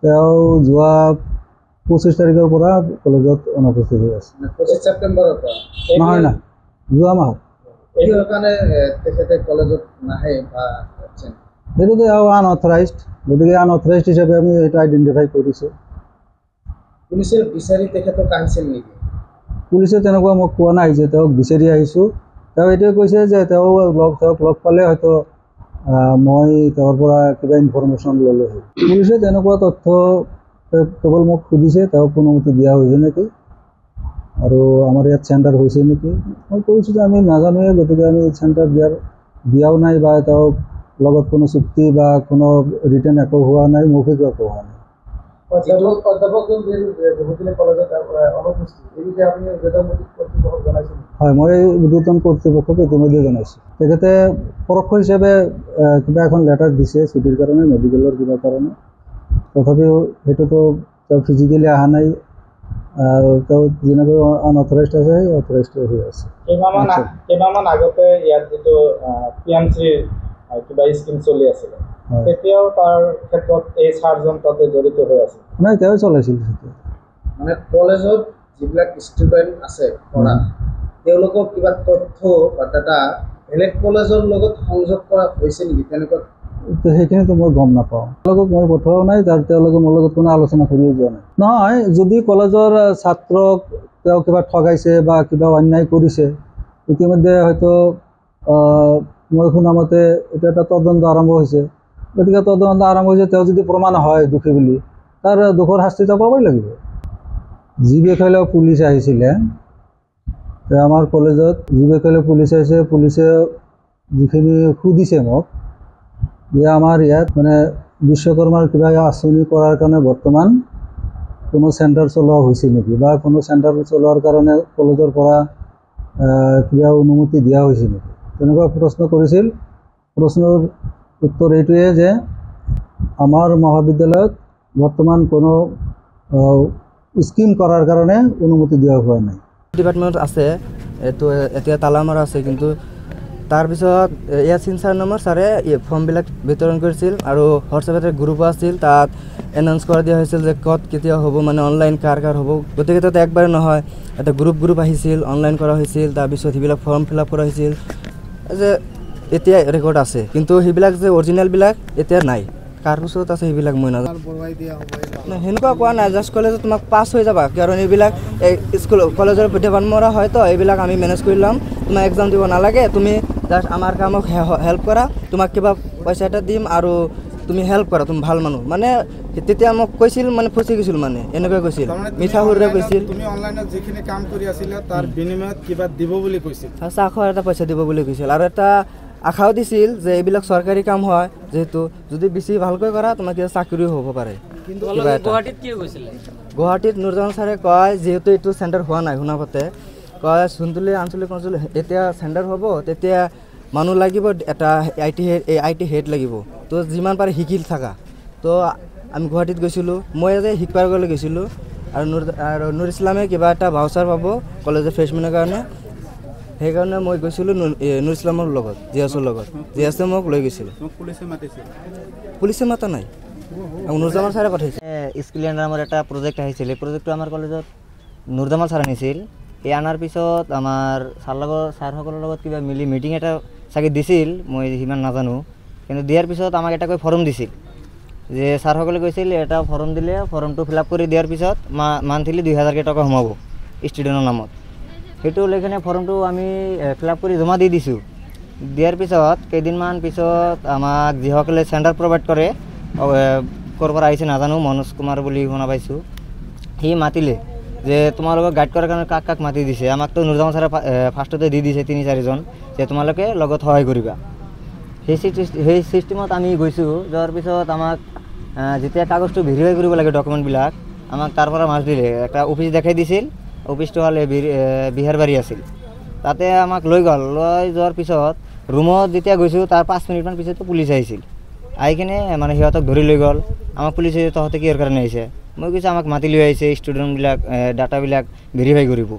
তেওঁ যোৱা 25 তাৰিখৰ পৰা কলেজত অনুপস্থিত হৈ আছে। 25 ছেপ্টেম্বৰৰ পৰা নহয় না, যোৱা মাহত। এইটোৰ কাৰণে তেখেতে কলেজত নাহে বা এইটোতো আনঅথৰাইজড, গতিকে আনঅথৰাইজড হিচাপে আমি এইটো আইডেণ্টিফাই কৰিছোঁ। পুলিচে বিচাৰি তেখেতক আহিছিল নেকি? পুলিচে তেনেকুৱা মোক কোৱা নাই যে তেওঁক বিচাৰি আহিছোঁ। তেওঁ এইটোৱে কৈছে যে তেওঁক লগ পালে হয়তো মই তেওঁৰ পৰা কিবা ইনফৰমেশ্যন ল'লোঁ। পুলিচে তেনেকুৱা তথ্য কেৱল মোক সুধিছে তেওঁক অনুমতি দিয়া হৈছে নেকি আৰু আমাৰ ইয়াত চেণ্টাৰ হৈছে নেকি। মই কৈছোঁ যে আমি নাজানোৱে, গতিকে আমি চেণ্টাৰ দিয়াও নাই বা তেওঁক লগত কোনো চুক্তি বা কোনো ৰিটাৰ্ণ একো হোৱা নাই, মৌখিক একো হোৱা নাই। হয়, মই ঊৰ্ধ্বতন কৰ্তৃপক্ষক ইতিমধ্যে জনাইছোঁ। তেখেতে পৰোক্ষ হিচাপে কিবা এখন লেটাৰ দিছে ছুটিৰ কাৰণে, মেডিকেলৰ কিবা কাৰণে। তথাপিও সেইটোতো তেওঁ ফিজিকেলি অহা নাই আৰু তেওঁ যেনেকৈ আনঅথৰাইজড আছে সেই অথৰাইজড হৈ আছে। কেইমাহমান আগতে ইয়াত যিটো পিএমচিৰ কিবা স্কিম চলি আছিলে, তেতিয়াও তাৰ ক্ষেত্ৰত এই ছাৰজন তাতে জড়িত হৈ আছে? নাই, তেওঁ চলাইছিল। মানে কলেজত যিবিলাক ষ্টুডেণ্ট আছে পঢ়া, তেওঁলোকক কিবা তথ্য বা ডাটা বেলেগ কলেজৰ লগত সংযোগ কৰা হৈছে নেকি তেনেকুৱা? সেইখিনিতো মই গম নাপাওঁ, তেওঁলোকক মই পঠোৱাও নাই, তেওঁলোকে মোৰ লগত কোনো আলোচনা কৰিও যোৱা নাই। নহয়, যদি কলেজৰ ছাত্ৰক তেওঁ কিবা ঠগাইছে বা কিবা অন্যায় কৰিছে, ইতিমধ্যে হয়তো মই শুনামতে এইটো এটা তদন্ত আৰম্ভ হৈছে। গতিকে তদন্ত আৰম্ভ হৈছে, তেওঁ যদি প্ৰমাণ হয় দোষী বুলি, তাৰ দোষৰ শাস্তিটো পাবই লাগিব। যি বিষয়ে পুলিচ আহিছিলে, আমাৰ কলেজত যি বিষয়ে পুলিচ আহিছে, পুলিচে যিখিনি সুধিছে মোক যে আমাৰ ইয়াত মানে বিশ্বকৰ্মাৰ কিবা আঁচনি কৰাৰ কাৰণে বৰ্তমান কোনো চেণ্টাৰ চলোৱা হৈছে নেকি বা কোনো চেণ্টাৰ চলোৱাৰ কাৰণে কলেজৰ পৰা কিবা অনুমতি দিয়া হৈছে নেকি, তেনেকুৱা প্ৰশ্ন কৰিছিল। প্ৰশ্নৰ উত্তৰ এইটোৱে যে আমাৰ মহাবিদ্যালয়ত বৰ্তমান কোনো স্কিম কৰাৰ কাৰণে অনুমতি দিয়া হোৱা নাই। ডিপাৰ্টমেণ্ট আছে, এইটো এতিয়া তালা মাৰা আছে, কিন্তু তাৰপিছত ইয়াত ছাৰ নামৰ ছাৰে ফৰ্মবিলাক বিতৰণ কৰিছিল আৰু হোৱাটছএপতে গ্ৰুপো আছিল, তাত এনাউন্স কৰা দিয়া হৈছিল যে ক'ত কেতিয়া হ'ব, মানে অনলাইন কাৰ হ'ব। গতিকে তাতে একবাৰে নহয়, এটা গ্ৰুপ আহিছিল, অনলাইন কৰা হৈছিল, তাৰপিছত সেইবিলাক ফৰ্ম ফিল আপ কৰা হৈছিল যে এতিয়া ৰেকৰ্ড আছে, কিন্তু সেইবিলাক যে অৰিজিনেলবিলাক এতিয়া নাই। কাৰ ওচৰত আছে সেইবিলাক মই নাজানো। সেনেকুৱা কোৱা নাই, জাষ্ট ক'লে যে তোমাক পাছ হৈ যাবা, কাৰণ এইবিলাক স্কুল কলেজৰ ডিপাৰ্টমেণ্ট মৰা হয়, তো এইবিলাক আমি মেনেজ কৰি ল'ম, তোমাক এক্সাম দিব নালাগে, তুমি জাষ্ট আমাৰ কামক হেল্প কৰা, তোমাক কিবা পইচা এটা দিম আৰু তুমি হেল্প কৰা, তুমি ভাল মানুহ। মানে তেতিয়া মোক কৈছিল, মানে ফচি গৈছিল, মানে এনেকৈ কৈছিল, মিঠা সুৰে কৈছিল। তুমি অনলাইনত যিখিনি কাম কৰি আছিলা তাৰ বিনিময়ত কিবা দিব বুলি কৈছিল, চাখৰ এটা পইচা দিব বুলি কৈছিল, আৰু এটা আশাও দিছিল যে এইবিলাক চৰকাৰী কাম হয়, যিহেতু যদি বেছি ভালকৈ কৰা তোমাক কিবা চাকৰিও হ'ব পাৰে। গুৱাহাটীত নুৰজামান ছাৰে কয়, যিহেতু এইটো চেণ্টাৰ হোৱা নাই, শুনা পাতে কয় চুনতুলি আঞ্চলিক অঞ্চল এতিয়া চেণ্টাৰ হ'ব, তেতিয়া মানুহ লাগিব, এটা আই টি হেড লাগিব, তো যিমান পাৰে শিকি থাকা। তো আমি গুৱাহাটীত গৈছিলোঁ, মই যে শিকবাৰ গ'লে গৈছিলোঁ, আৰু নুৰ ইছলামে কিবা এটা ভাউচাৰ পাব কলেজৰ ফ্ৰেছমেনৰ কাৰণে, সেইকাৰণে মই গৈছিলোঁ নুৰ ইছলামৰ লগত, জিয়াছৰ লগত। জিয়াছে মোক লৈ গৈছিল। পুলিচে মাতা নাই, নুৰজামান ছাৰে পঠাইছে। স্কিলিয়ান নামৰ এটা প্ৰজেক্ট আহিছিল, এই প্ৰজেক্টটো আমাৰ কলেজত নুৰজামান ছাৰে আনিছিল। এই অনাৰ পিছত আমাৰ ছাৰসকলৰ লগত কিবা মিলি মিটিং এটা চাগে দিছিল, মই সিমান নাজানো, কিন্তু দিয়াৰ পিছত আমাক এটা ফৰ্ম দিছিল যে ছাৰসকলে কৈছিল এটা ফৰ্ম দিলে, ফৰ্মটো ফিল আপ কৰি দিয়াৰ পিছত মান্থলি 2000 টকা সোমাব ষ্টুডেণ্টৰ নামত। সেইটো লৈ কিনে ফৰ্মটো আমি ফিল আপ কৰি জমা দি দিছোঁ। দিয়াৰ পিছত কেইদিনমান পিছত আমাক যিসকলে চেণ্টাৰ প্ৰভাইড কৰে, ক'ৰ পৰা আহিছে নাজানো, মনোজ কুমাৰ বুলি শুনা পাইছোঁ, সি মাতিলে যে তোমালোকক গাইড কৰাৰ কাৰণে কাক কাক মাতি দিছে। আমাকতো নুৰজামান ছাৰে ফাৰ্ষ্টতে দি দিছে 3-4জন যে তোমালোকে লগত সহায় কৰিবা। সেই ছিষ্টেমত আমি গৈছোঁ। যোৱাৰ পিছত আমাক যেতিয়া কাগজটো ভেৰিফাই কৰিব লাগে, ডকুমেণ্টবিলাক, আমাক তাৰ পৰা মাছ দিলে, এটা অফিচ দেখাই দিছিল। অফিচটো হ'লে বিহাৰবাৰী আছিল, তাতে আমাক লৈ গ'ল। লৈ যোৱাৰ পিছত ৰুমত যেতিয়া গৈছোঁ, তাৰ 5 মিনিটমান পিছতো পুলিচ আহিছিল। আহি কিনে মানে সিহঁতক ধৰি লৈ গ'ল। আমাক পুলিচে তহঁতে কিহৰ কাৰণে আহিছে, মই কৈছোঁ আমাক মাতি লৈ আহিছে ষ্টুডেণ্টবিলাক ডাটাবিলাক ভেৰিফাই কৰিব।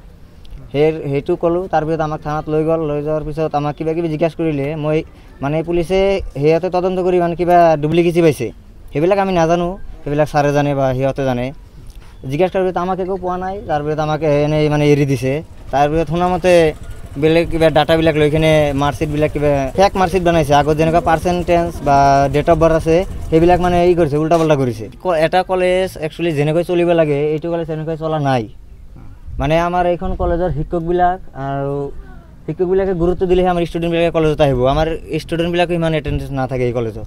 সেইটো ক'লোঁ। তাৰপিছত আমাক থানাত লৈ গ'ল। লৈ যোৱাৰ পিছত আমাক কিবা কিবি জিজ্ঞাসা কৰিলে। মই মানে পুলিচে সিহঁতে তদন্ত কৰি মানে কিবা ডুপ্লিকেচি পাইছে, সেইবিলাক আমি নাজানো। সেইবিলাক ছাৰে জানে বা সিহঁতে জানে। জিজ্ঞাসা কৰাৰ পিছত আমাক একো পোৱা নাই, তাৰপিছত আমাক এনেই মানে এৰি দিছে। তাৰপিছত শুনামতে বেলেগ কিবা ডাটাবিলাক লৈ কিনে মাৰ্কশ্বিটবিলাক কিবা ফেক মাৰ্কশ্বিট বনাইছে। আগত যেনেকুৱা পাৰ্চেণ্টেজ বা ডেট অফ বাৰ্থ আছে সেইবিলাক মানে এই কৰিছে, উল্টা পাল্টা কৰিছে। এটা কলেজ একচুৱেলি যেনেকৈ চলিব লাগে এইটো কলেজ তেনেকৈ চলা নাই। মানে আমাৰ এইখন কলেজৰ শিক্ষকবিলাকে গুৰুত্ব দিলেহে আমাৰ ষ্টুডেণ্টবিলাকে কলেজত আহিব। আমাৰ ষ্টুডেণ্টবিলাকে ইমান এটেণ্ডেঞ্চ নাথাকে এই কলেজত।